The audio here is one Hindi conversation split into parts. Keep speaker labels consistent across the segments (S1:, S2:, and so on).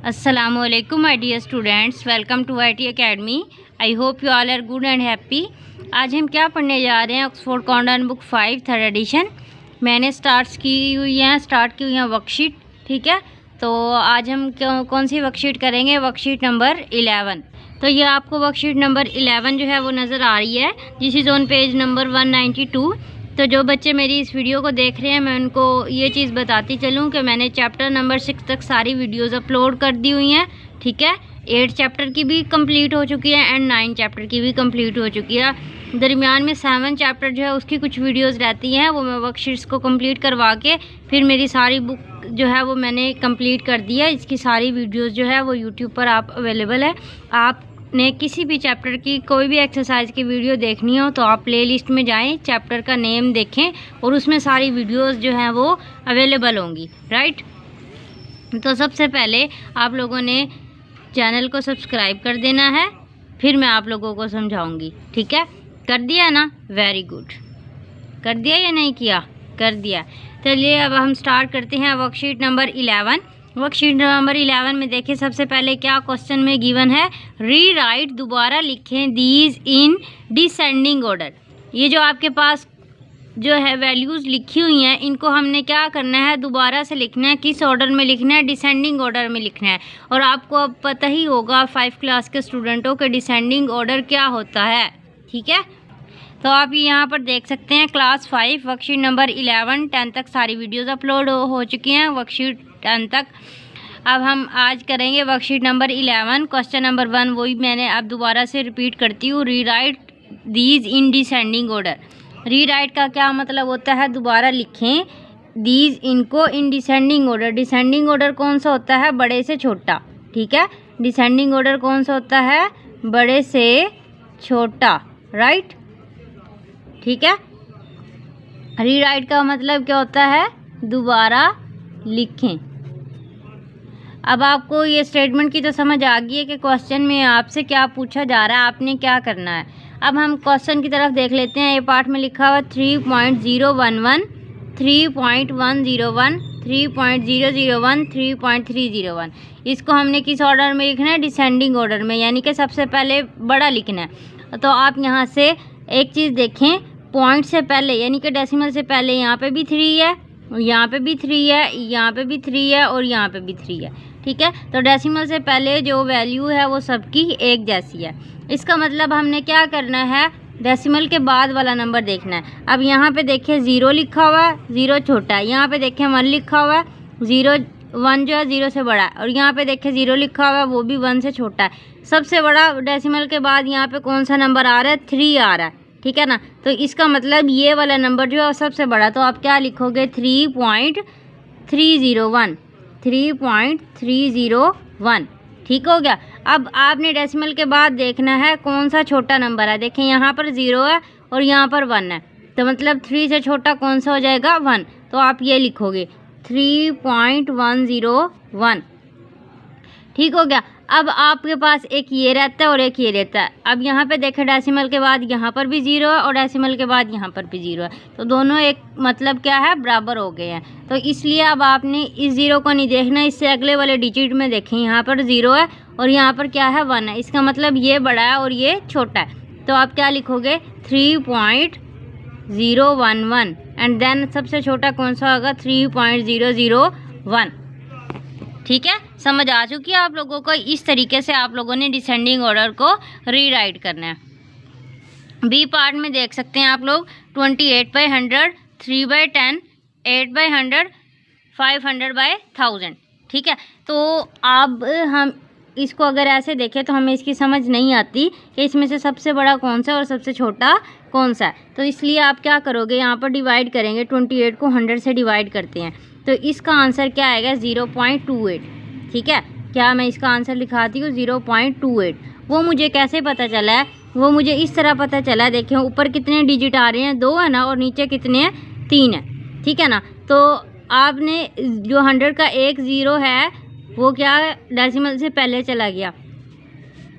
S1: Assalamualaikum my dear students, welcome to IT Academy. I hope you all are good and happy. आज हम क्या पढ़ने जा रहे हैं? Oxford Condon book 5 third edition मैंने स्टार्ट की हुई है वर्कशीट। ठीक है, तो आज हम कौन सी वर्कशीट करेंगे? Worksheet number 11। तो ये आपको वर्कशीट नंबर 11 जो है वो नज़र आ रही है, this is on page number 192। तो जो बच्चे मेरी इस वीडियो को देख रहे हैं, मैं उनको ये चीज़ बताती चलूँ कि मैंने चैप्टर नंबर 6 तक सारी वीडियोस अपलोड कर दी हुई हैं। ठीक है, 8 चैप्टर की भी कंप्लीट हो चुकी है एंड 9 चैप्टर की भी कंप्लीट हो चुकी है। दरमियान में 7 चैप्टर जो है उसकी कुछ वीडियोस रहती हैं, वो मैं वर्कशीट्स को कंप्लीट करवा के फिर मेरी सारी बुक जो है वो मैंने कंप्लीट कर दी है। इसकी सारी वीडियोस जो है वो यूट्यूब पर आप अवेलेबल है। आपने किसी भी चैप्टर की कोई भी एक्सरसाइज की वीडियो देखनी हो तो आप प्लेलिस्ट में जाएं, चैप्टर का नेम देखें और उसमें सारी वीडियोस जो हैं वो अवेलेबल होंगी। राइट, तो सबसे पहले आप लोगों ने चैनल को सब्सक्राइब कर देना है, फिर मैं आप लोगों को समझाऊंगी। ठीक है, कर दिया ना? Very good. कर दिया या नहीं किया? कर दिया। चलिए अब हम स्टार्ट करते हैं वर्कशीट नंबर 11। वर्कशीट नंबर 11 में देखिए सबसे पहले क्या क्वेश्चन में गिवन है, री राइट, दोबारा लिखें दीज इन डिसेंडिंग ऑर्डर। ये जो आपके पास जो है वैल्यूज़ लिखी हुई हैं, इनको हमने क्या करना है? दोबारा से लिखना है। किस ऑर्डर में लिखना है? डिसेंडिंग ऑर्डर में लिखना है। और आपको अब पता ही होगा 5 क्लास के स्टूडेंटों के डिसेंडिंग ऑर्डर क्या होता है। ठीक है, तो आप यहाँ पर देख सकते हैं क्लास 5 वर्कशीट नंबर 11 10 तक सारी वीडियोस अपलोड हो चुकी हैं, वर्कशीट 10 तक। अब हम आज करेंगे वर्कशीट नंबर 11 क्वेश्चन नंबर 1। वही मैंने अब दोबारा से रिपीट करती हूँ, री right these in descending order. री राइट का क्या मतलब होता है? दोबारा लिखें दीज इनको in descending order. Descending order कौन सा होता है? बड़े से छोटा। ठीक है, डिसेंडिंग ऑर्डर कौन सा होता है? बड़े से छोटा। राइट, ठीक है। रीराइट का मतलब क्या होता है? दोबारा लिखें। अब आपको ये स्टेटमेंट की तो समझ आ गई है कि क्वेश्चन में आपसे क्या पूछा जा रहा है, आपने क्या करना है। अब हम क्वेश्चन की तरफ देख लेते हैं। ये पार्ट में लिखा हुआ 3.011, 3.101, 3.001, 3.301। इसको हमने किस ऑर्डर में लिखना है? डिसेंडिंग ऑर्डर में, यानी कि सबसे पहले बड़ा लिखना है। तो आप यहाँ से एक चीज़ देखें, पॉइंट से पहले यानी कि डेसिमल से पहले यहाँ पे भी 3 है, यहाँ पे भी 3 है, यहाँ पे भी 3 है और यहाँ पे भी 3 है। ठीक है, तो डेसिमल से पहले जो वैल्यू है वो सबकी एक जैसी है। इसका मतलब हमने क्या करना है? डेसिमल के बाद वाला नंबर देखना है। अब यहाँ पे देखिए 0 लिखा हुआ है, 0 छोटा है। यहाँ पे देखिए 1 लिखा हुआ है, 1 जो है 0 से बड़ा है। और यहाँ पे देखिए 0 लिखा हुआ है, वो भी 1 से छोटा है। सबसे बड़ा डेसिमल के बाद यहाँ पे कौन सा नंबर आ रहा है? 3 आ रहा है। ठीक है ना, तो इसका मतलब ये वाला नंबर जो है सबसे बड़ा। तो आप क्या लिखोगे? 3.301, 3.301। ठीक हो गया। अब आपने डेसिमल के बाद देखना है कौन सा छोटा नंबर है। देखें यहाँ पर 0 है और यहाँ पर 1 है, तो मतलब 3 से छोटा कौन सा हो जाएगा? 1। तो आप ये लिखोगे 3.101। ठीक हो गया। अब आपके पास एक ये रहता है और एक ये रहता है। अब यहाँ पे देखें डेसिमल के बाद यहाँ पर भी 0 है और डेसिमल के बाद यहाँ पर भी 0 है, तो दोनों एक मतलब क्या है? बराबर हो गए हैं। तो इसलिए अब आपने इस 0 को नहीं देखना, इससे अगले वाले डिजिट में देखें, यहाँ पर 0 है और यहाँ पर क्या है? 1 है। इसका मतलब ये बड़ा है और ये छोटा है। तो आप क्या लिखोगे? 3.011 एंड देन सबसे छोटा कौन सा होगा? 3.001। ठीक है, समझ आ चुकी है आप लोगों को? इस तरीके से आप लोगों ने डिसेंडिंग ऑर्डर को रीराइट करना है। बी पार्ट में देख सकते हैं आप लोग 28/100, 3/10, 8/100, 500/1000। ठीक है, तो अब हम इसको अगर ऐसे देखें तो हमें इसकी समझ नहीं आती कि इसमें से सबसे बड़ा कौन सा और सबसे छोटा कौन सा है। तो इसलिए आप क्या करोगे? यहाँ पर डिवाइड करेंगे, 28 को 100 से डिवाइड करते हैं, तो इसका आंसर क्या आएगा? 0.28। ठीक है, क्या मैं इसका आंसर लिखाती हूँ? 0.28। वो मुझे कैसे पता चला है? वो मुझे इस तरह पता चला है। देखिए ऊपर कितने डिजिट आ रहे हैं? 2 है ना, और नीचे कितने हैं? 3 है। ठीक है ना, तो आपने जो 100 का एक 0 है वो क्या डेसिमल से पहले चला गया,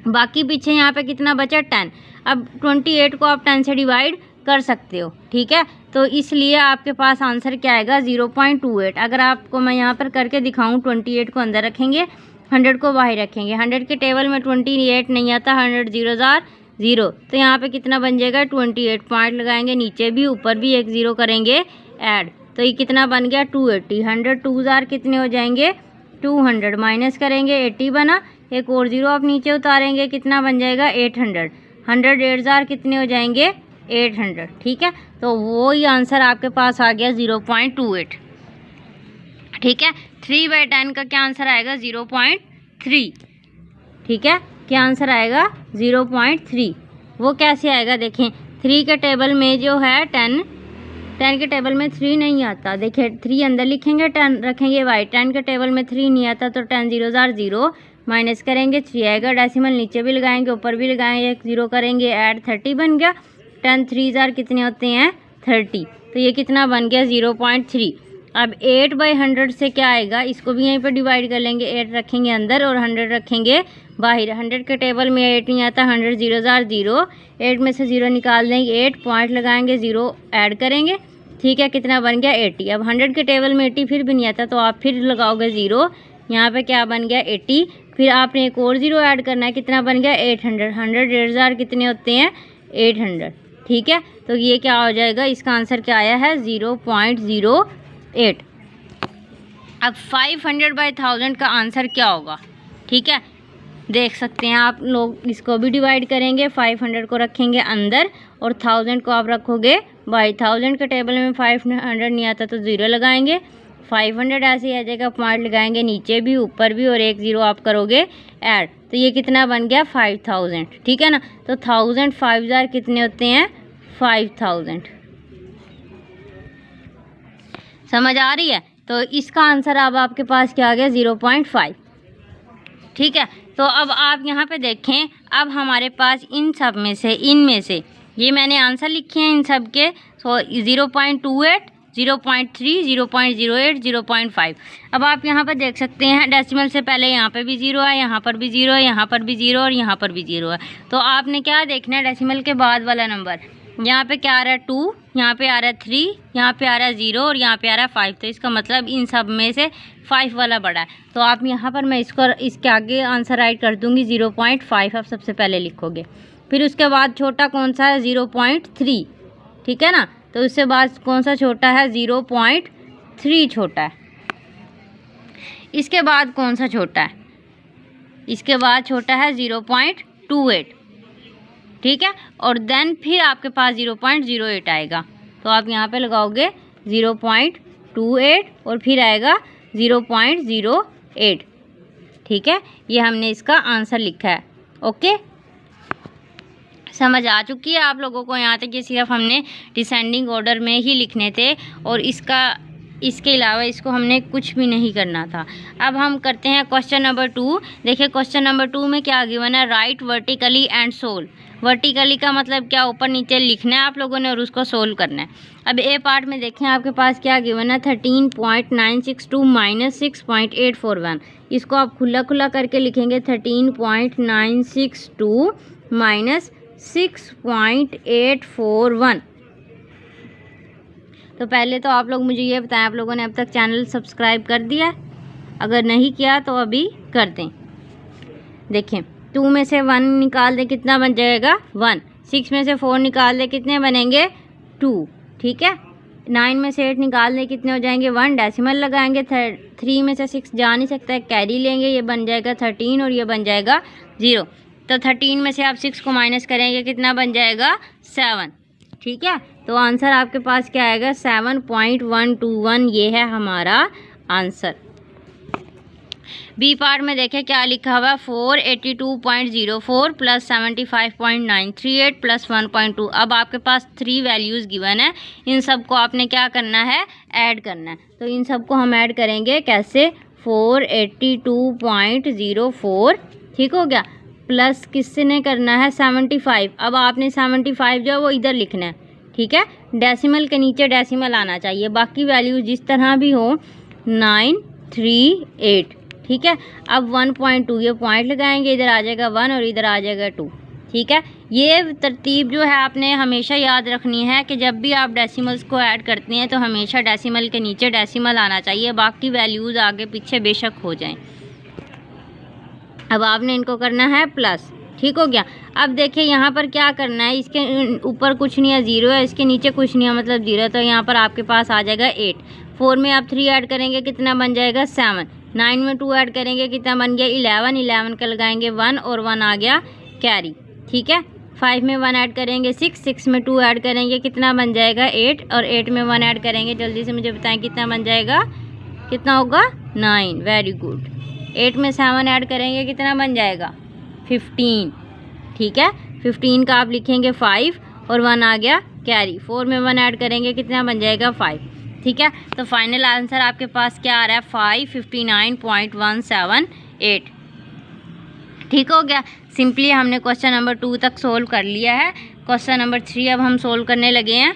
S1: बाकी पीछे यहाँ पे कितना बचा? 10। अब 28 को आप 10 से डिवाइड कर सकते हो। ठीक है, तो इसलिए आपके पास आंसर क्या आएगा? 0.28। अगर आपको मैं यहाँ पर करके दिखाऊँ, 28 को अंदर रखेंगे 100 को बाहर रखेंगे। 100 के टेबल में 28 नहीं आता, 100 0 जार 0, तो यहाँ पे कितना बन जाएगा 28। पॉइंट लगाएंगे, नीचे भी ऊपर भी एक 0 करेंगे ऐड, तो ये कितना बन गया 280। 100 2 जार कितने हो जाएंगे 200, माइनस करेंगे 80 बना, एक और 0 आप नीचे उतारेंगे, कितना बन जाएगा 800। 100 8 जार कितने हो जाएंगे 800। ठीक है, तो वो ही आंसर आपके पास आ गया 0.28। ठीक है, 3/10 का क्या आंसर आएगा 0.3। ठीक है, क्या आंसर आएगा 0.3। वो कैसे आएगा देखें, 3 के टेबल में जो है 10 के टेबल में 3 नहीं आता, देखिए 3 अंदर लिखेंगे 10 रखेंगे वाई, 10 के टेबल में 3 नहीं आता, तो 10 0 जार 0, माइनस करेंगे 3 आएगा, डेसिमल नीचे भी लगाएंगे ऊपर भी लगाएंगे, एक 0 करेंगे ऐड, 30 बन गया। 10 3 जार कितने होते हैं 30, तो ये कितना बन गया 0.3। अब 8/100 से क्या आएगा, इसको भी यहीं पर डिवाइड कर लेंगे, 8 रखेंगे अंदर और 100 रखेंगे बाहर। 100 के टेबल में 8 नहीं आता, 100 0 जार 0, 8 में से 0 निकाल देंगे, 8 पॉइंट लगाएंगे 0 ऐड करेंगे। ठीक है, कितना बन गया 80। अब 100 के टेबल में 80 फिर भी नहीं आता, तो आप फिर लगाओगे 0, यहाँ पे क्या बन गया 80, फिर आपने एक और 0 ऐड करना है, कितना बन गया 800। 100 1.5 जार कितने होते हैं 800। ठीक है, तो ये क्या हो जाएगा, इसका आंसर क्या आया है 0.08। अब 500/1000 का आंसर क्या होगा। ठीक है, देख सकते हैं आप लोग, इसको भी डिवाइड करेंगे, 500 को रखेंगे अंदर और 1000 को आप रखोगे बाई। 1000 के टेबल में 500 नहीं आता, तो 0 लगाएंगे, 500 ऐसे ही आ जाएगा, पॉइंट लगाएंगे नीचे भी ऊपर भी और एक 0 आप करोगे ऐड, तो ये कितना बन गया 5000। ठीक है ना, तो 1000 5 जार कितने होते हैं 5000। समझ आ रही है, तो इसका आंसर अब आपके पास क्या आ गया 0.5। ठीक है, तो अब आप यहाँ पे देखें, अब हमारे पास इन सब में से, इनमें से ये मैंने आंसर लिखे हैं इन सब के, सो 0.28 0.3 0.08 0.5। अब आप यहाँ पर देख सकते हैं डेसिमल से पहले यहाँ पे भी 0 है, यहाँ पर भी 0 है, यहाँ पर भी 0 और यहाँ पर भी 0 है, तो आपने क्या देखना है डेसिमल के बाद वाला नंबर। यहाँ पे क्या आ रहा है 2, यहाँ पे आ रहा है 3, यहाँ पे आ रहा है 0 और यहाँ पे आ रहा है 5, तो इसका मतलब इन सब में से 5 वाला बड़ा है, तो आप यहाँ पर मैं इसके आगे आंसर राइट कर दूँगी 0.5 आप सबसे पहले लिखोगे, फिर उसके बाद छोटा कौन सा है 0.3। ठीक है ना, तो उससे बाद कौन सा छोटा है 0.3 छोटा है, इसके बाद कौन सा छोटा है, इसके बाद छोटा है 0.28। ठीक है, और देन फिर आपके पास 0.08 आएगा, तो आप यहाँ पे लगाओगे 0.28 और फिर आएगा 0.08। ठीक है, ये हमने इसका आंसर लिखा है। ओके, समझ आ चुकी है आप लोगों को यहाँ तक, ये सिर्फ हमने डिसेंडिंग ऑर्डर में ही लिखने थे और इसके अलावा इसको हमने कुछ भी नहीं करना था। अब हम करते हैं क्वेश्चन नंबर 2। देखिए क्वेश्चन नंबर 2 में क्या गिवन है, right vertically and solve. Vertically का मतलब क्या, ऊपर नीचे लिखना है आप लोगों ने और उसको सोल्व करना है। अब ए पार्ट में देखें आपके पास क्या गिवन है 13.962 माइनस 6.841। इसको आप खुला खुला करके लिखेंगे 13.962 माइनस 6.841। तो पहले तो आप लोग मुझे ये बताएं, आप लोगों ने अब तक चैनल सब्सक्राइब कर दिया? अगर नहीं किया तो अभी कर दें। देखें 2 में से 1 निकाल दें, कितना बन जाएगा 1। 6 में से 4 निकाल दें, कितने बनेंगे 2। ठीक है, 9 में से 8 निकाल दें, कितने हो जाएंगे 1। डेसिमल लगाएंगे, 3 में से 6 जा नहीं सकता है, कैरी लेंगे, ये बन जाएगा 13 और ये बन जाएगा 0। तो 13 में से आप 6 को माइनस करेंगे, कितना बन जाएगा 7। ठीक है, तो आंसर आपके पास क्या आएगा 7.121। ये है हमारा आंसर। बी पार्ट में देखें क्या लिखा हुआ है 482.04 प्लस 75.938 प्लस 1.2। अब आपके पास 3 वैल्यूज़ गिवन है, इन सब को आपने क्या करना है ऐड करना है। तो इन सब को हम ऐड करेंगे कैसे, 482.04 ठीक हो गया, प्लस किसने करना है 75। अब आपने 75 जो है वो इधर लिखना है। ठीक है, डेसिमल के नीचे डेसिमल आना चाहिए, बाकी वैल्यू जिस तरह भी हो 938। ठीक है, अब 1.2 ये पॉइंट लगाएंगे, इधर आ जाएगा 1 और इधर आ जाएगा 2। ठीक है, ये तरतीब जो है आपने हमेशा याद रखनी है कि जब भी आप डेसिमल्स को ऐड करते हैं तो हमेशा डेसिमल के नीचे डेसिमल आना चाहिए, बाकी वैल्यूज़ आगे पीछे बेशक हो जाएं। अब आपने इनको करना है प्लस, ठीक हो गया। अब देखिए यहाँ पर क्या करना है, इसके ऊपर कुछ नहीं है, 0 है, इसके नीचे कुछ नहीं है मतलब 0, तो यहाँ पर आपके पास आ जाएगा 8। 4 में आप 3 ऐड करेंगे कितना बन जाएगा 7। 9 में 2 ऐड करेंगे कितना बन गया 11। 11 का लगाएंगे 1 और 1 आ गया कैरी, ठीक है। 5 में 1 ऐड करेंगे 6। 6 में 2 ऐड करेंगे कितना बन जाएगा 8 और 8 में 1 ऐड करेंगे, जल्दी से मुझे बताएं कितना बन जाएगा, कितना होगा 9। Very good. 8 में 7 ऐड करेंगे कितना बन जाएगा 15, ठीक है। 15 का आप लिखेंगे 5 और 1 आ गया कैरी। 4 में 1 ऐड करेंगे कितना बन जाएगा 5, ठीक है। तो फाइनल आंसर आपके पास क्या आ रहा है 559.178, ठीक हो गया। सिंपली हमने क्वेश्चन नंबर 2 तक सोल्व कर लिया है। क्वेश्चन नंबर 3 अब हम सोल्व करने लगे हैं।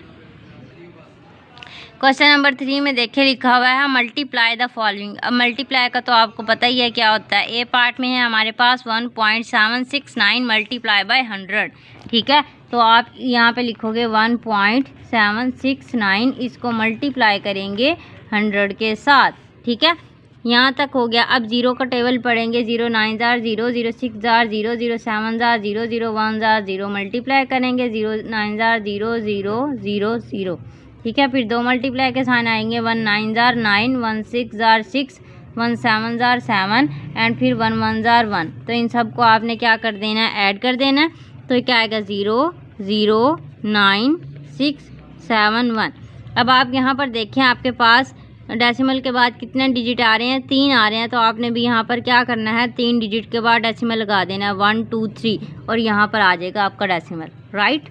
S1: क्वेश्चन नंबर 3 में देखिए लिखा हुआ है मल्टीप्लाई द फॉलोइंग। अब मल्टीप्लाई का तो आपको पता ही है क्या होता है। ए पार्ट में है हमारे पास 1.769 मल्टीप्लाई बाय 100, ठीक है। तो आप यहाँ पे लिखोगे 1.769, इसको मल्टीप्लाई करेंगे 100 के साथ, ठीक है। यहाँ तक हो गया। अब 0 का टेबल पढ़ेंगे, 0 9 jar 0, 0 6 jar 0, 0 7 jar 0, 0 1 jar 0, multiply करेंगे 0 9 जार 0, 0 0 0, ठीक है। फिर 2 मल्टीप्लाई के साइन आएंगे, 1 9 जार 9, 1 6 जार 6, 1 7 जार 7 एंड फिर 1 1 जार 1। तो इन सब को आपने क्या कर देना है, ऐड कर देना है। तो क्या आएगा 0 0 9 6 7 1। अब आप यहाँ पर देखें आपके पास डेसिमल के बाद कितने डिजिट आ रहे हैं, 3 आ रहे हैं। तो आपने भी यहाँ पर क्या करना है, 3 डिजिट के बाद डेसिमल लगा देना है 1 2 3 और यहाँ पर आ जाएगा आपका डेसिमल, राइट।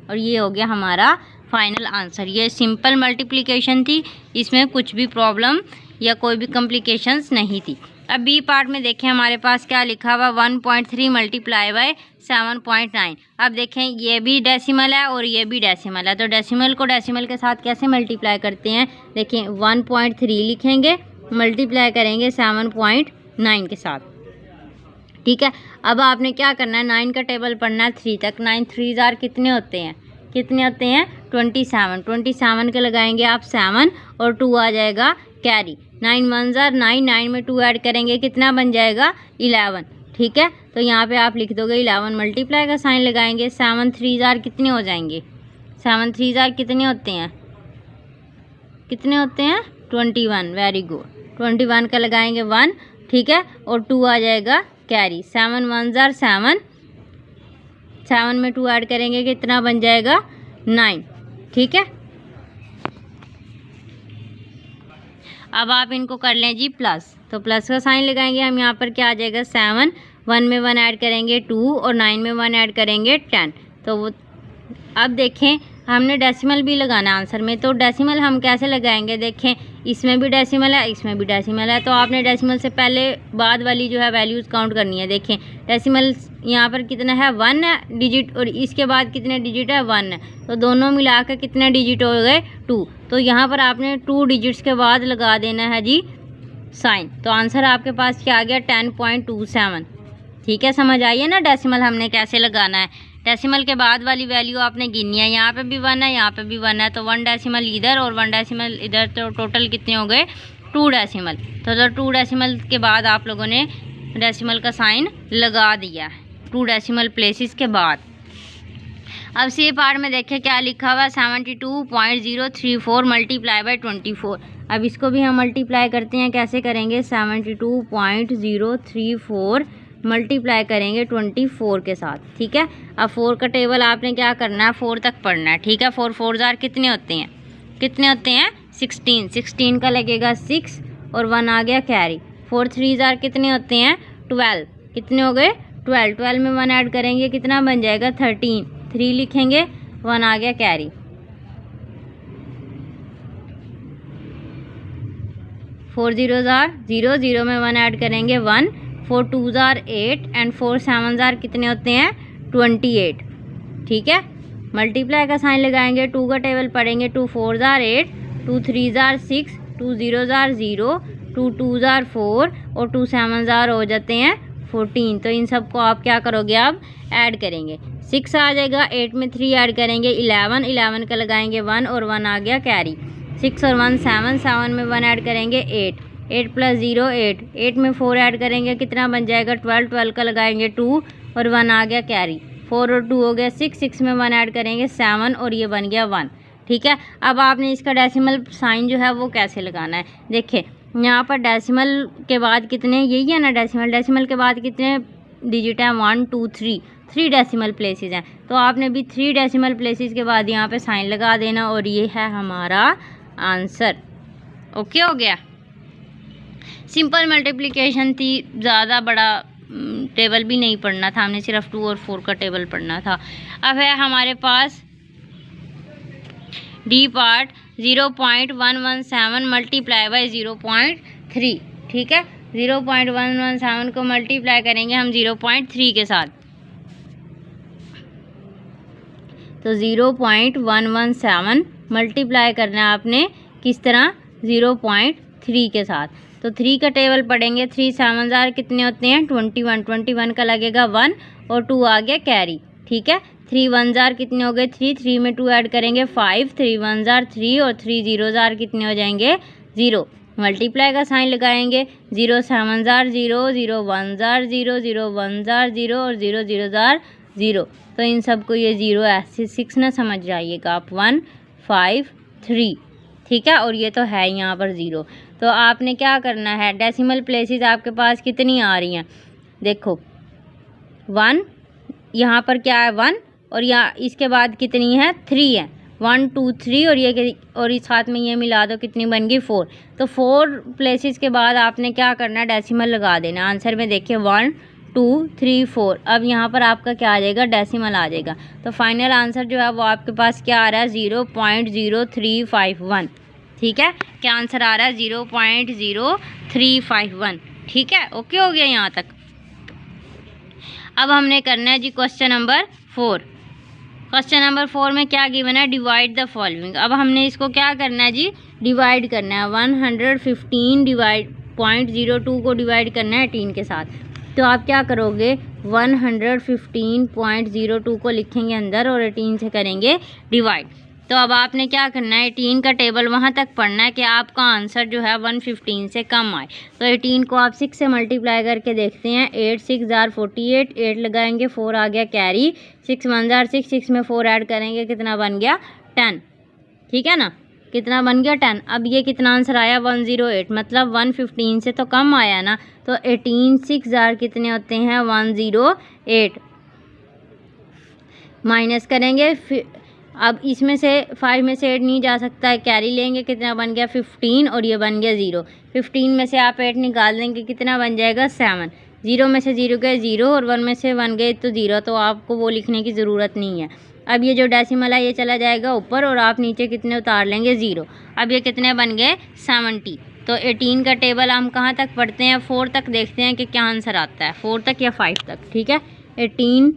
S1: और ये हो गया हमारा फाइनल आंसर। ये सिंपल मल्टीप्लिकेशन थी, इसमें कुछ भी प्रॉब्लम या कोई भी कॉम्प्लिकेशंस नहीं थी। अब बी पार्ट में देखें हमारे पास क्या लिखा हुआ 1.3 मल्टीप्लाई बाय 7.9। अब देखें ये भी डेसिमल है और ये भी डेसिमल है, तो डेसिमल को डेसिमल के साथ कैसे मल्टीप्लाई करते हैं, देखें 1.3 लिखेंगे मल्टीप्लाई करेंगे 7.9 के साथ, ठीक है। अब आपने क्या करना है, 9 का टेबल पढ़ना है 3 तक। 9 3 जार कितने होते हैं, कितने होते हैं 27। 27 के लगाएंगे आप 7 और 2 आ जाएगा कैरी। 9 1 जार 9, 9 में 2 ऐड करेंगे कितना बन जाएगा 11, ठीक है। तो यहाँ पे आप लिख दोगे 11, मल्टीप्लाई का साइन लगाएंगे। 7 3 जार कितने हो जाएंगे, 7 3 जार कितने होते हैं, कितने होते हैं 21। Very good. 21 का लगाएंगे 1, ठीक है, और 2 आ जाएगा कैरी। 7 1 जार 7, 7 में 2 ऐड करेंगे कितना बन जाएगा 9, ठीक है। अब आप इनको कर लें जी प्लस, तो प्लस का साइन लगाएंगे हम। यहाँ पर क्या आ जाएगा 7, 1 में 1 ऐड करेंगे 2 और 9 में 1 ऐड करेंगे 10। तो वो अब देखें हमने डेसिमल भी लगाना आंसर में, तो डेसिमल हम कैसे लगाएंगे, देखें इसमें भी डेसिमल है इसमें भी डेसिमल है, तो आपने डेसिमल से पहले बाद वाली जो है वैल्यूज़ काउंट करनी है। देखें डेसिमल यहाँ पर कितना है 1 है डिजिट और इसके बाद कितने डिजिट है 1 है, तो दोनों मिलाकर कितने डिजिट हो गए 2। तो यहाँ पर आपने 2 डिजिट्स के बाद लगा देना है जी साइन। तो आंसर आपके पास क्या आ गया 10.27, ठीक है। समझ आइए ना डेसिमल हमने कैसे लगाना है। डेसिमल के बाद वाली वैल्यू आपने गिननी है, यहाँ पे भी 1 है यहाँ पे भी 1 है, तो 1 डेसिमल इधर और 1 डेसिमल इधर, तो टोटल कितने हो गए 2 डेसिमल। तो 2 डेसिमल के बाद आप लोगों ने डेसिमल का साइन लगा दिया है 2 डेसिमल प्लेसेस के बाद। अब सी पार्ट में देखें क्या लिखा हुआ 72.034 मल्टीप्लाई बाय 24। अब इसको भी हम मल्टीप्लाई करते हैं, कैसे करेंगे 72.034 मल्टीप्लाई करेंगे 24 के साथ, ठीक है। अब 4 का टेबल आपने क्या करना है 4 तक पढ़ना है, ठीक है। 4 4 जार कितने होते हैं, कितने होते हैं 16। 16 का लगेगा 6 और 1 आ गया कैरी। 4 3 जार कितने होते हैं 12, कितने हो गए 12। 12 में 1 ऐड करेंगे कितना बन जाएगा 13। 3 लिखेंगे 1 आ गया कैरी। 4 0 जार 0, 0 में 1 ऐड करेंगे 1। 4 2 जार 8 एंड 4 7 जार कितने होते हैं 28, ठीक है। मल्टीप्लाई का साइन लगाएंगे, 2 का टेबल पढ़ेंगे। 2 4 जार 8, 2 3 जार 6, 2 0 जार 0, 2 2 जार 4 और 2 7 जार हो जाते हैं 14। तो इन सब को आप क्या करोगे अब ऐड करेंगे। 6 आ जाएगा, 8 में 3 ऐड करेंगे 11, 11 का लगाएंगे 1 और 1 आ गया कैरी। 6 और 1 7, 7 में 1 ऐड करेंगे 8, 8 + 0 8, 8 में 4 ऐड करेंगे कितना बन जाएगा 12, 12 का लगाएंगे 2 और 1 आ गया कैरी, 4 और 2 हो गया 6, 6 में 1 ऐड करेंगे 7 और ये बन गया 1। ठीक है, अब आपने इसका डेसिमल साइन जो है वो कैसे लगाना है, देखिए यहाँ पर डेसिमल के बाद कितने, यही है ना डेसिमल, डेसिमल के बाद कितने डिजिट हैं 1 2 3, 3 डेसिमल प्लेसेस हैं, तो आपने भी 3 डेसिमल प्लेसेस के बाद यहाँ पे साइन लगा देना और ये है हमारा आंसर। ओके हो गया, सिंपल मल्टीप्लिकेशन थी, ज़्यादा बड़ा टेबल भी नहीं पढ़ना था, हमने सिर्फ 2 और 4 का टेबल पढ़ना था। अब है हमारे पास डी पार्ट 0.117 मल्टीप्लाई बाई 0.3। ठीक है, 0.117 को मल्टीप्लाई करेंगे हम 0.3 के साथ, तो 0.117 मल्टीप्लाई करना है आपने किस तरह 0.3 के साथ, तो 3 का टेबल पढ़ेंगे, 3 7 जार कितने होते हैं 21, 21 का लगेगा 1 और 2 आ गया कैरी। ठीक है, 3 1 जार कितने हो गए 3, 3 में 2 ऐड करेंगे 5, 3 1 जार 3 और 3 0 जार कितने हो जाएंगे 0, मल्टीप्लाई का साइन लगाएंगे, 0 7 जार 0, 0 1 जार 0, 0 1 जार 0 और 0 0 जार 0, तो इन सबको ये 0 ऐसे 6 ना समझ जाइएगा आप, 1 5 3। ठीक है, और ये तो है यहाँ पर 0, तो आपने क्या करना है, डेसिमल प्लेसेस आपके पास कितनी आ रही हैं, देखो 1 यहाँ पर क्या है 1 और यहाँ इसके बाद कितनी है 3 है, 1 2 3 और ये और इस साथ में ये मिला दो कितनी बन गई 4, तो 4 प्लेसेस के बाद आपने क्या करना है डेसिमल लगा देना। आंसर में देखिए 1 2 3 4, अब यहाँ पर आपका क्या आ जाएगा डेसिमल आ जाएगा, तो फाइनल आंसर जो है वो आपके पास क्या आ रहा है 0.0351। ठीक है, क्या आंसर आ रहा है 0.0351। ठीक है, ओके हो गया यहाँ तक। अब हमने करना है जी क्वेश्चन नंबर 4। क्वेश्चन नंबर 4 में क्या गिवन है, डिवाइड द फॉलोइंग। अब हमने इसको क्या करना है जी डिवाइड करना है, 115 डिवाइड 0.02 को डिवाइड करना है 18 के साथ, तो आप क्या करोगे 115.02 को लिखेंगे अंदर और 18 से करेंगे डिवाइड। तो अब आपने क्या करना है 18 का टेबल वहाँ तक पढ़ना है कि आपका आंसर जो है 115 से कम आए, तो 18 को आप 6 से मल्टीप्लाई करके देखते हैं, 8 6 जार 48, 8 लगाएंगे 4 आ गया कैरी, 6 1 जार 6, 6 में 4 ऐड करेंगे कितना बन गया 10। ठीक है ना, कितना बन गया 10। अब ये कितना आंसर आया 108, मतलब 115 से तो कम आया ना, तो 18 6 जार कितने होते हैं 108, माइनस करेंगे अब इसमें से 5 में से 8 नहीं जा सकता है, कैरी लेंगे कितना बन गया 15 और ये बन गया 0, 15 में से आप 8 निकाल देंगे कितना बन जाएगा 7, 0 में से 0 गए 0 और 1 में से 1 गए तो 0, तो आपको वो लिखने की ज़रूरत नहीं है। अब ये जो डेसिमल है ये चला जाएगा ऊपर और आप नीचे कितने उतार लेंगे 0, अब ये कितने बन गए 70। तो 18 का टेबल हम कहाँ तक पढ़ते हैं 4 तक, देखते हैं कि क्या आंसर आता है 4 तक या 5 तक। ठीक है, 18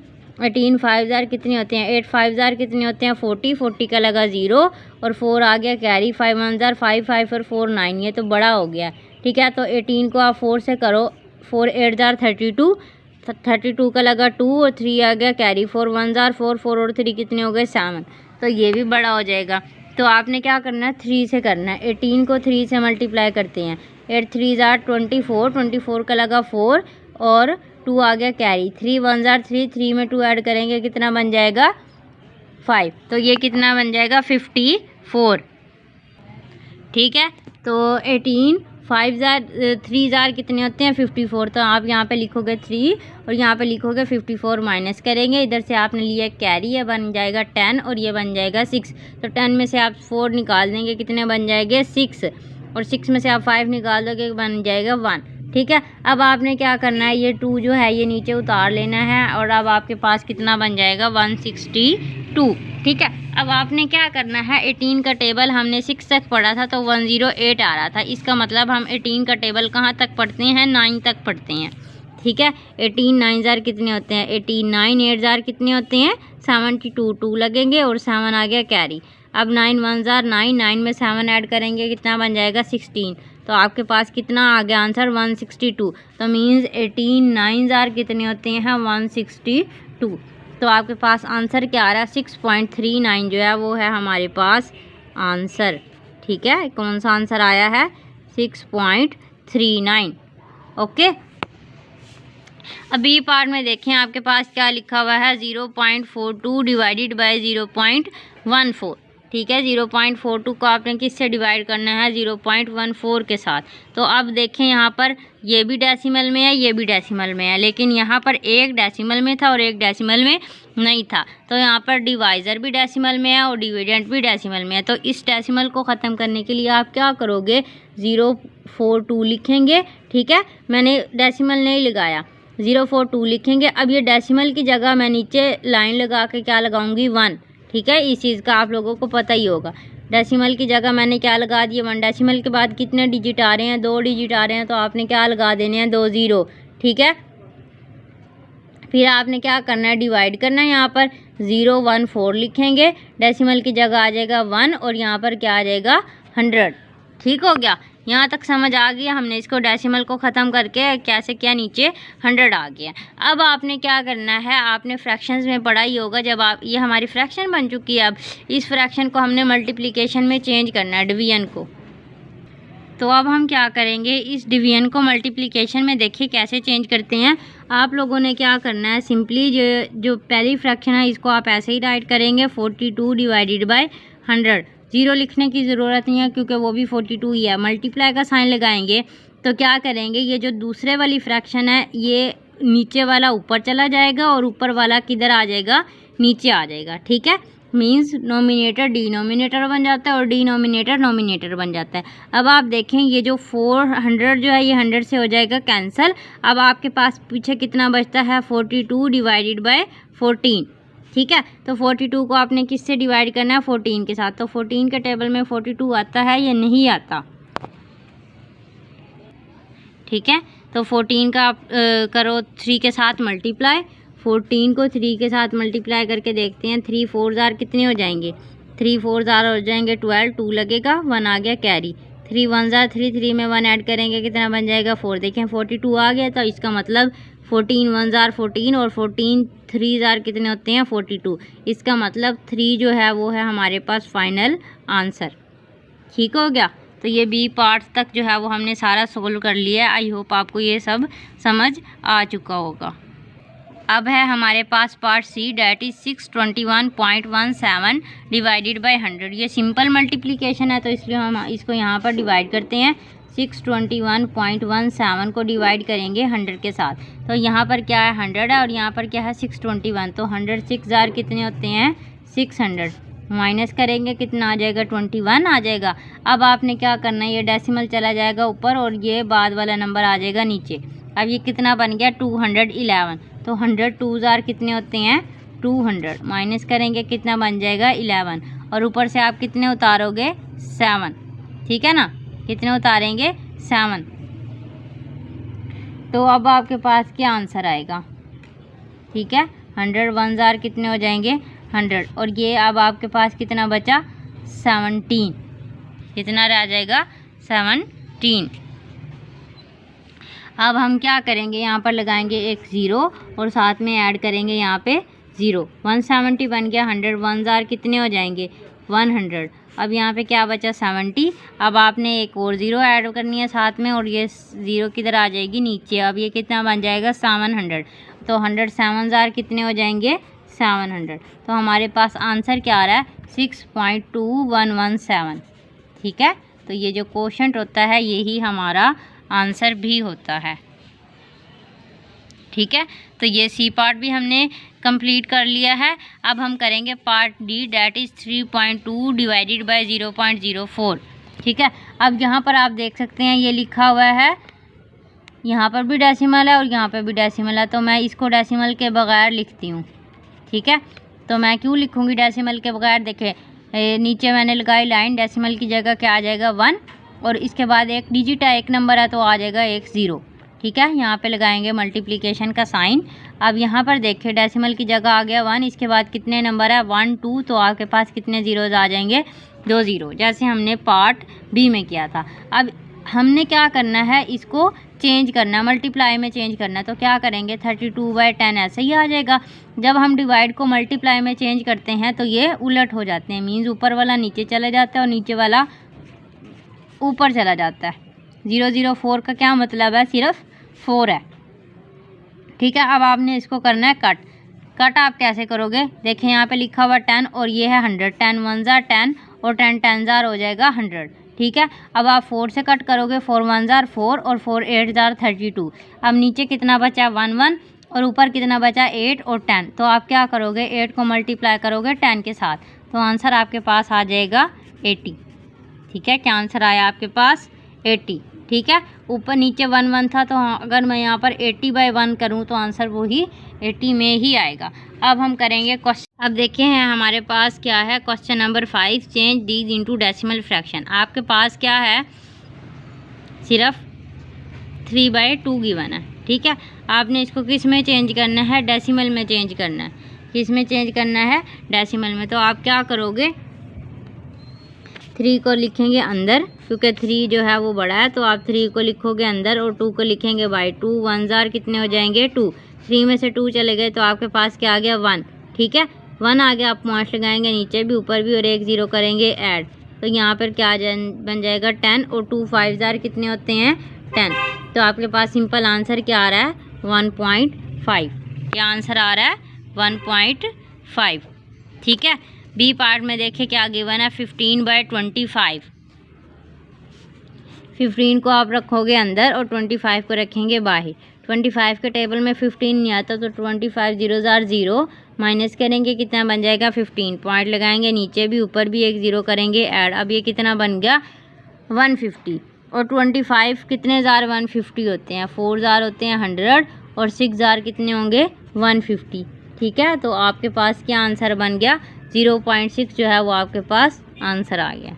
S1: 5 जार कितने होते हैं 8 5 जार कितने होते हैं 40, 40 का लगा 0 और 4 आ गया कैरी, 5 1 जार 5 5 और 4 9, ये तो बड़ा हो गया। ठीक है, तो 18 को आप 4 से करो, 4 8 जार 32, 32 का लगा 2 और 3 आ गया कैरी, 4 1 जार 4, 4 और 3 कितने हो गए 7, तो ये भी बड़ा हो जाएगा। तो आपने क्या करना है 3 से करना है, 18 को 3 से मल्टीप्लाई करते हैं, 8 3 जार 24, 24 का लगा 4 और 2 आ गया कैरी, 3 1 जार 3, 3 में 2 ऐड करेंगे कितना बन जाएगा 5, तो ये कितना बन जाएगा 54। ठीक है, तो 18 5 जार 3 जार कितने होते हैं 54, तो आप यहाँ पे लिखोगे 3 और यहाँ पे लिखोगे 54, माइनस करेंगे, इधर से आपने लिया कैरी, ये बन जाएगा 10 और ये बन जाएगा 6, तो 10 में से आप 4 निकाल देंगे कितने बन जाएंगे 6 और 6 में से आप 5 निकाल दोगे बन जाएगा 1। ठीक है, अब आपने क्या करना है ये 2 जो है ये नीचे उतार लेना है और अब आपके पास कितना बन जाएगा 162। ठीक है, अब आपने क्या करना है 18 का टेबल हमने 6 तक पढ़ा था तो 108 आ रहा था, इसका मतलब हम 18 का टेबल कहाँ तक पढ़ते हैं 9 तक पढ़ते हैं। ठीक है, 18 9 जार कितने होते हैं 89, 8 जार कितने होते हैं 72, 2 लगेंगे और 7 आ गया कैरी, अब 9 1 जार 9, 9 में 7 ऐड करेंगे कितना बन जाएगा 16, तो आपके पास कितना आ गया आंसर 162, तो मीन्स 18 9 जार कितने होते हैं 162, तो आपके पास आंसर क्या आ रहा है 6.39 जो है वो है हमारे पास आंसर। ठीक है, कौन सा आंसर आया है 6.39। 0.39। ओके, अब बी पार्ट में देखें आपके पास क्या लिखा हुआ है, 0.42 डिवाइडेड बाय 0.14। ठीक है, 0.42 को आपने किससे डिवाइड करना है, 0.14 के साथ। तो अब देखें यहाँ पर ये भी डेसिमल में है, ये भी डेसिमल में है, लेकिन यहाँ पर एक डेसिमल में था और एक डेसिमल में नहीं था। तो यहाँ पर डिवाइज़र भी डेसिमल में है और डिविडेंड भी डेसिमल में है। तो इस डेसिमल को ख़त्म करने के लिए आप क्या करोगे, 042 लिखेंगे। ठीक है, मैंने डेसिमल नहीं लगाया, 042 लिखेंगे। अब ये डेसिमल की जगह मैं नीचे लाइन लगा के क्या लगाऊंगी, 1। ठीक है, इस चीज़ का आप लोगों को पता ही होगा। डेसिमल की जगह मैंने क्या लगा दिया, 1। डेसिमल के बाद कितने डिजिट आ रहे हैं, 2 डिजिट आ रहे हैं, तो आपने क्या लगा देने हैं, 2 0। ठीक है, फिर आपने क्या करना है, डिवाइड करना है। यहाँ पर 014 लिखेंगे, डेसिमल की जगह आ जाएगा 1 और यहाँ पर क्या आ जाएगा, 100। ठीक हो गया, यहाँ तक समझ आ गया। हमने इसको डेसिमल को ख़त्म करके कैसे किया, नीचे 100 आ गया। अब आपने क्या करना है, आपने फ्रैक्शंस में पढ़ा ही होगा, जब आप, ये हमारी फ्रैक्शन बन चुकी है, अब इस फ्रैक्शन को हमने मल्टीप्लिकेशन में चेंज करना है, डिवीजन को। तो अब हम क्या करेंगे, इस डिवीजन को मल्टीप्लिकेशन में देखिए कैसे चेंज करते हैं। आप लोगों ने क्या करना है, सिंपली जो पहली फ्रैक्शन है इसको आप ऐसे ही राइट करेंगे, 42 डिवाइडेड बाय 100। 0 लिखने की ज़रूरत नहीं है क्योंकि वो भी 42 ही है। मल्टीप्लाई का साइन लगाएंगे तो क्या करेंगे, ये जो दूसरे वाली फ्रैक्शन है ये नीचे वाला ऊपर चला जाएगा और ऊपर वाला किधर आ जाएगा, नीचे आ जाएगा। ठीक है, मीन्स नोमिनेटर डिनोमिनेटर बन जाता है और डिनोमिनेटर नोमिनेटर बन जाता है। अब आप देखें ये जो 400 जो है ये 100 से हो जाएगा कैंसिल। अब आपके पास पीछे कितना बचता है, 42 डिवाइडेड बाय 14। ठीक है, तो 42 को आपने किससे डिवाइड करना है, 14 के साथ। तो 14 के टेबल में 42 आता है या नहीं आता। ठीक है, तो 14 का आप करो 3 के साथ मल्टीप्लाई। 14 को 3 के साथ मल्टीप्लाई करके देखते हैं, 3 4 जार कितने हो जाएंगे, 3 4 जार हो जाएंगे 12, 2 लगेगा, 1 आ गया कैरी। 3 1 जार 3, 3 में 1 ऐड करेंगे कितना बन जाएगा, 4। देखें 42 आ गया, तो इसका मतलब 14 1 जार 14 और 14 3 जार कितने होते हैं, 42। इसका मतलब 3 जो है वो है हमारे पास फाइनल आंसर। ठीक हो गया, तो ये बी पार्ट तक जो है वो हमने सारा सोल्व कर लिया है। आई होप आपको ये सब समझ आ चुका होगा। अब है हमारे पास part C, that is 621.17 divided by 100। ये सिंपल मल्टीप्लिकेशन है तो इसलिए हम इसको यहाँ पर डिवाइड करते हैं। 621.17 को डिवाइड करेंगे 100 के साथ। तो यहाँ पर क्या है, 100 है और यहाँ पर क्या है, 621। तो 100 6 जार कितने होते हैं, 600। माइनस करेंगे कितना आ जाएगा, 21 आ जाएगा। अब आपने क्या करना है, ये डेसिमल चला जाएगा ऊपर और ये बाद वाला नंबर आ जाएगा नीचे। अब ये कितना बन गया, 211। तो 100 2 जार कितने होते हैं, 200। माइनस करेंगे कितना बन जाएगा, 11। और ऊपर से आप कितने उतारोगे, 7। ठीक है ना, कितने उतारेंगे, 7। तो अब आपके पास क्या आंसर आएगा। ठीक है, 100 1 जार कितने हो जाएंगे, 100। और ये अब आपके पास कितना बचा, 17। कितना रह जाएगा, 17। अब हम क्या करेंगे, यहाँ पर लगाएंगे एक 0 और साथ में ऐड करेंगे यहाँ पे 0। 170 बन गया, 100 1 जार कितने हो जाएंगे, 100। अब यहाँ पे क्या बचा, 70। अब आपने एक और 0 ऐड करनी है साथ में और ये 0 किधर आ जाएगी, नीचे। अब ये कितना बन जाएगा, 700। तो 100 7 जार कितने हो जाएंगे, 700। तो हमारे पास आंसर क्या आ रहा है, 6.2117। ठीक है, तो ये जो क्वोशंट होता है यही हमारा आंसर भी होता है। ठीक है, तो ये सी पार्ट भी हमने कंप्लीट कर लिया है। अब हम करेंगे part D, that is 3.2 divided by 0.04। ठीक है, अब यहाँ पर आप देख सकते हैं ये लिखा हुआ है, यहाँ पर भी डेसिमल है और यहाँ पर भी डेसिमल है। तो मैं इसको डेसिमल के बगैर लिखती हूँ। ठीक है, तो मैं क्यों लिखूँगी डेसिमल के बगैर, देखे नीचे मैंने लगाई लाइन, डेसिमल की जगह क्या आ जाएगा, 1 और इसके बाद एक डिजिट है, एक नंबर है तो आ जाएगा एक 0। ठीक है, यहाँ पे लगाएंगे मल्टीप्लिकेशन का साइन। अब यहाँ पर देखिए डेसिमल की जगह आ गया 1, इसके बाद कितने नंबर है, 1 2, तो आपके पास कितने ज़ीरोज़ आ जाएंगे, 2 0, जैसे हमने पार्ट बी में किया था। अब हमने क्या करना है, इसको चेंज करना है, मल्टीप्लाई में चेंज करना है। तो क्या करेंगे, 32/10 ऐसे ही आ जाएगा। जब हम डिवाइड को मल्टीप्लाई में चेंज करते हैं तो ये उलट हो जाते हैं, मीन्स ऊपर वाला नीचे चला जाता है और नीचे वाला ऊपर चला जाता है। 004 का क्या मतलब है, सिर्फ 4 है। ठीक है, अब आपने इसको करना है कट। कट आप कैसे करोगे, देखिए यहाँ पे लिखा हुआ 10 और ये है 100। 10 1 जार 10 और 10 10 जार हो जाएगा 100। ठीक है, अब आप 4 से कट करोगे, 4 1 जार 4 और 4 8 जार 32। अब नीचे कितना बचा, 1 1 और ऊपर कितना बचा, 8 और 10। तो आप क्या करोगे, 8 को मल्टीप्लाई करोगे 10 के साथ, तो आंसर आपके पास आ जाएगा 80। ठीक है, क्या आंसर आया आपके पास, 80। ठीक है, ऊपर नीचे 1 1 था, तो अगर मैं यहाँ पर 80/1 करूँ तो आंसर वही 80 में ही आएगा। अब हम करेंगे क्वेश्चन। अब देखिए हैं हमारे पास क्या है, question number 5, change these into decimal fraction. आपके पास क्या है, सिर्फ 3/2 गिवन है। ठीक है, आपने इसको किस में चेंज करना है, डेसिमल में चेंज करना है। किस में चेंज करना है, डेसिमल में। तो आप क्या करोगे, 3 को लिखेंगे अंदर, क्योंकि 3 जो है वो बड़ा है, तो आप 3 को लिखोगे अंदर और 2 को लिखेंगे बाई 2। 1 जार कितने हो जाएंगे, 2। 3 में से 2 चले गए तो आपके पास क्या आ गया, 1। ठीक है, 1 आ गया, आप पॉइंट लगाएंगे नीचे भी ऊपर भी और 1 0 करेंगे ऐड, तो यहाँ पर क्या बन जाएगा 10 और 2 5 जार कितने होते हैं, 10। तो आपके पास सिंपल आंसर क्या आ रहा है, 1.5। क्या आंसर आ रहा है, 1.5। ठीक है, बी पार्ट में देखें क्या गिवन है, 15/25। 15 को आप रखोगे अंदर और 25 को रखेंगे बाहर। 25 के टेबल में 15 नहीं आता, तो 25 0 जार 0 माइनस करेंगे, कितना बन जाएगा 15। पॉइंट लगाएंगे नीचे भी ऊपर भी 1 0 करेंगे ऐड। अब ये कितना बन गया, 150। और 25 कितने जार 150 होते हैं, 4 जार होते हैं 100 और 6 जार कितने होंगे 150। ठीक है, तो आपके पास क्या आंसर बन गया, 0.6 जो है वो आपके पास आंसर आ गया।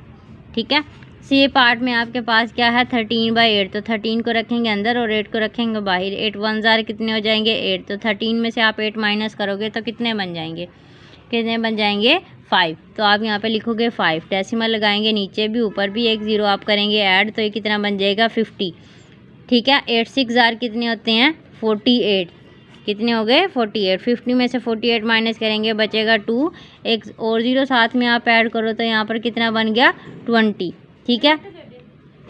S1: ठीक है, सी पार्ट में आपके पास क्या है, 13/8। तो 13 को रखेंगे अंदर और 8 को रखेंगे बाहर। 8 1 जार कितने हो जाएंगे, 8। तो 13 में से आप 8 माइनस करोगे तो कितने बन जाएंगे, कितने बन जाएंगे, 5। तो आप यहाँ पे लिखोगे 5, डेसिमल लगाएंगे नीचे भी ऊपर भी 1 0 आप करेंगे ऐड, तो ये कितना बन जाएगा 50। ठीक है, 8 6 जार कितने होते हैं, 48। कितने हो गए, 48। 50 में से 48 माइनस करेंगे बचेगा 2। एक और 0 साथ में आप ऐड करो तो यहाँ पर कितना बन गया, 20। ठीक है,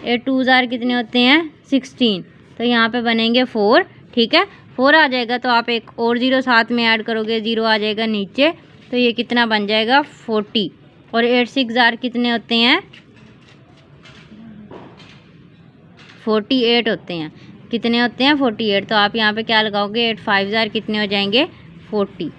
S1: 8 2 जार कितने होते हैं, 16। तो यहाँ पे बनेंगे 4। ठीक है, 4 आ जाएगा, तो आप एक और 0 साथ में ऐड करोगे, 0 आ जाएगा नीचे, तो ये कितना बन जाएगा 40। और 8 6 जार कितने होते हैं, 48 होते हैं। कितने होते हैं, 48। तो आप यहाँ पे क्या लगाओगे, 8 5 जार कितने हो जाएंगे, 40।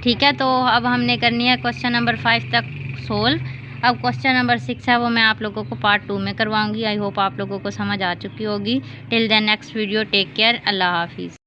S1: ठीक है, तो अब हमने करनी है क्वेश्चन नंबर 5 तक सोल्व। अब क्वेश्चन नंबर 6 है वो मैं आप लोगों को पार्ट 2 में करवाऊंगी। आई होप आप लोगों को समझ आ चुकी होगी। Till then next video, take care, Allah हाफिज़।